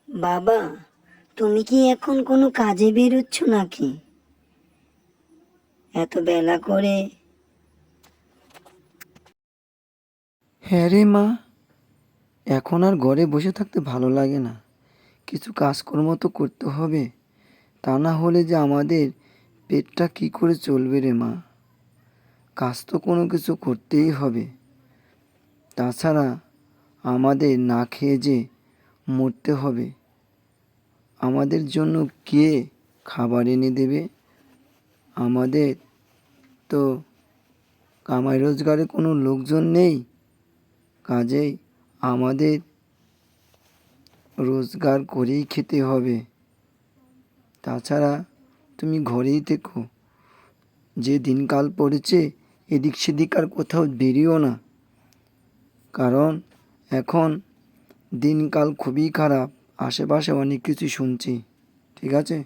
বাবা, তুমি কি এখন কোনো কাজে বেরোচ্ছ নাকি? এত বেলা করে। হ্যাঁ রে মা, এখন আর ঘরে বসে থাকতে ভালো লাগে না। কিছু কাজকর্ম তো করতে হবে, তা না হলে যে আমাদের পেটটা কি করে চলবে রে মা। কাজ তো কোনো কিছু করতেই হবে, তাছাড়া আমাদের না খেয়ে যে মরতে হবে। আমাদের জন্য কে খাবার এনে দেবে? আমাদের তো কামাই রোজগারে কোনো লোকজন নেই, কাজেই আমাদের রোজগার করেই খেতে হবে। তাছাড়া তুমি ঘরেই থেকো, যে দিনকাল পড়েছে এদিক সেদিক আর কোথাও বেরিও না, কারণ এখন দিনকাল খুবই খারাপ। আশেপাশে অনেক কিছু শুনছি। ঠিক আছে?